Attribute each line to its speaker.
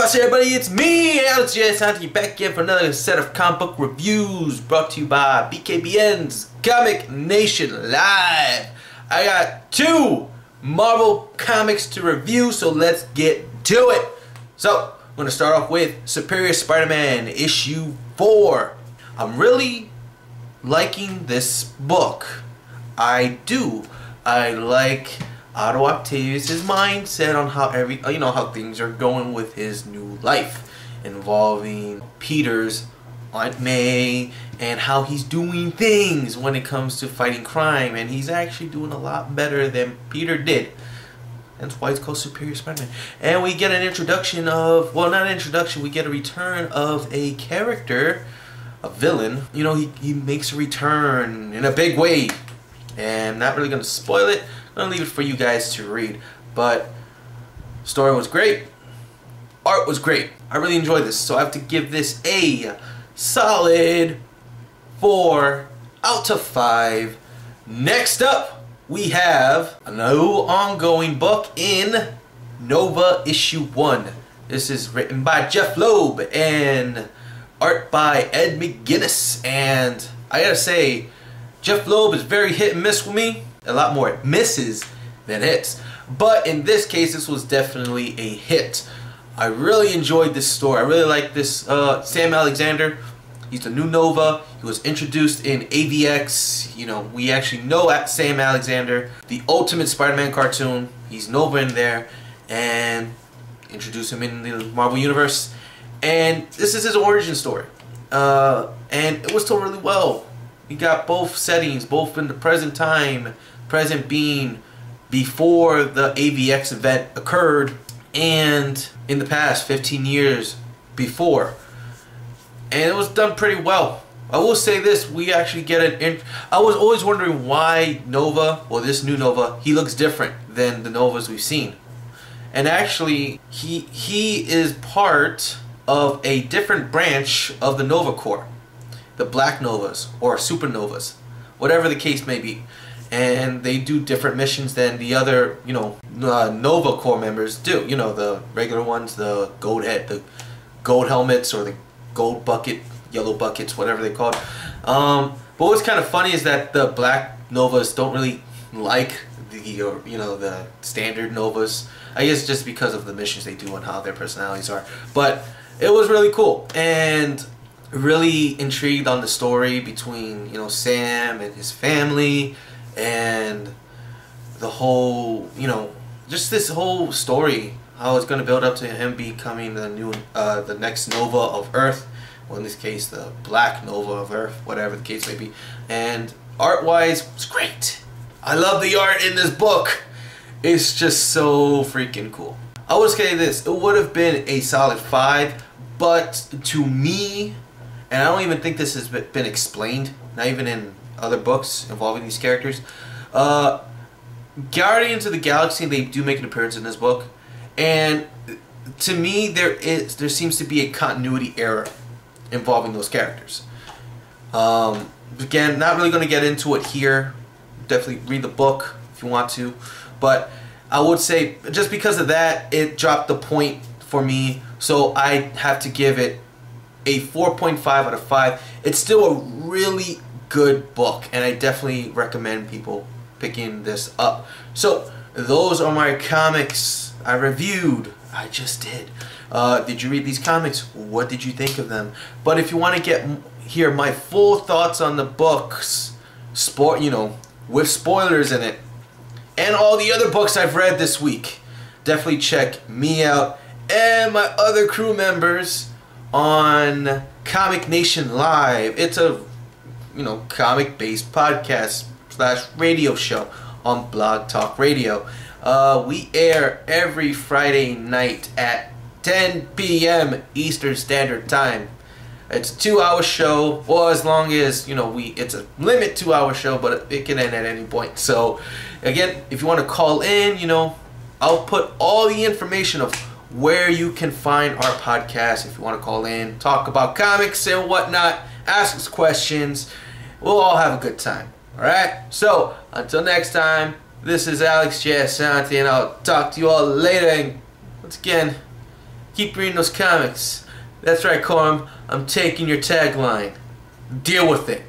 Speaker 1: What's up, everybody? It's me, JazzSanti, back again for another set of comic book reviews brought to you by BKBN's Comic Nation Live. I got 2 Marvel comics to review, so let's get to it. So, I'm going to start off with Superior Spider-Man issue 4. I'm really liking this book. I like Otto Octavius' mindset on how how things are going with his new life, involving Peter's Aunt May and how he's doing things when it comes to fighting crime, and he's actually doing a lot better than Peter did. That's why it's called Superior Spider-Man. And we get an introduction of, well, not an introduction, we get a return of a character, a villain. You know, he makes a return in a big way. And I'm not really going to spoil it. I'm going to leave it for you guys to read. But story was great. Art was great. I really enjoyed this. So I have to give this a solid 4 out of 5. Next up, we have a new ongoing book in Nova issue 1. This is written by Jeff Loeb and art by Ed McGuinness. And I gotta say, Jeff Loeb is very hit and miss with me. A lot more misses than hits. But in this case, this was definitely a hit. I really enjoyed this story. I really like this Sam Alexander. He's the new Nova. He was introduced in AVX. You know, we actually know Sam Alexander, the Ultimate Spider-Man cartoon. He's Nova in there. And introduce him in the Marvel Universe. And this is his origin story. And it was told really well. We got both settings, both in the present time, present being before the AVX event occurred, and in the past 15 years before. And it was done pretty well. I will say this, we actually get I was always wondering why Nova, or this new Nova, he looks different than the Novas we've seen. And actually, he is part of a different branch of the Nova Corps. The Black Novas or Supernovas, whatever the case may be, and they do different missions than the other, Nova Corps members do. You know, the regular ones, the gold helmets, or the gold bucket, yellow buckets, whatever they call it. But what's kind of funny is that the Black Novas don't really like the standard Novas. I guess just because of the missions they do and how their personalities are. But it was really cool, and really intrigued on the story between Sam and his family, and the whole just this whole story, how it's going to build up to him becoming the next Nova of Earth, well, in this case the Black Nova of Earth, whatever the case may be. And art wise, it's great. I love the art in this book. It's just so freaking cool. I would say this, it would have been a solid 5, but to me, and I don't even think this has been explained, not even in other books involving these characters. Guardians of the Galaxy, they do make an appearance in this book, and to me there seems to be a continuity error involving those characters. Again, not really going to get into it here. Definitely read the book if you want to, but I would say just because of that, it dropped the point for me, so I have to give it a 4.5 out of 5. It's still a really good book, and I definitely recommend people picking this up. So those are my comics I reviewed. I just did. Did you read these comics? What did you think of them? But if you want to hear my full thoughts on the books, with spoilers in it, and all the other books I've read this week, definitely check me out and my other crew members on Comic Nation Live. It's a comic-based podcast / radio show on Blog Talk Radio. We air every Friday night at 10 p.m. Eastern Standard Time. It's a 2-hour show, or as long as it's a limit 2-hour show, but it can end at any point. So again, if you want to call in, I'll put all the information of where you can find our podcast if you want to call in, talk about comics and whatnot, ask us questions. We'll all have a good time. Alright? So, until next time, this is JazzSanti, and I'll talk to you all later. And once again, Keep reading those comics. That's right, Corum. I'm taking your tagline. Deal with it.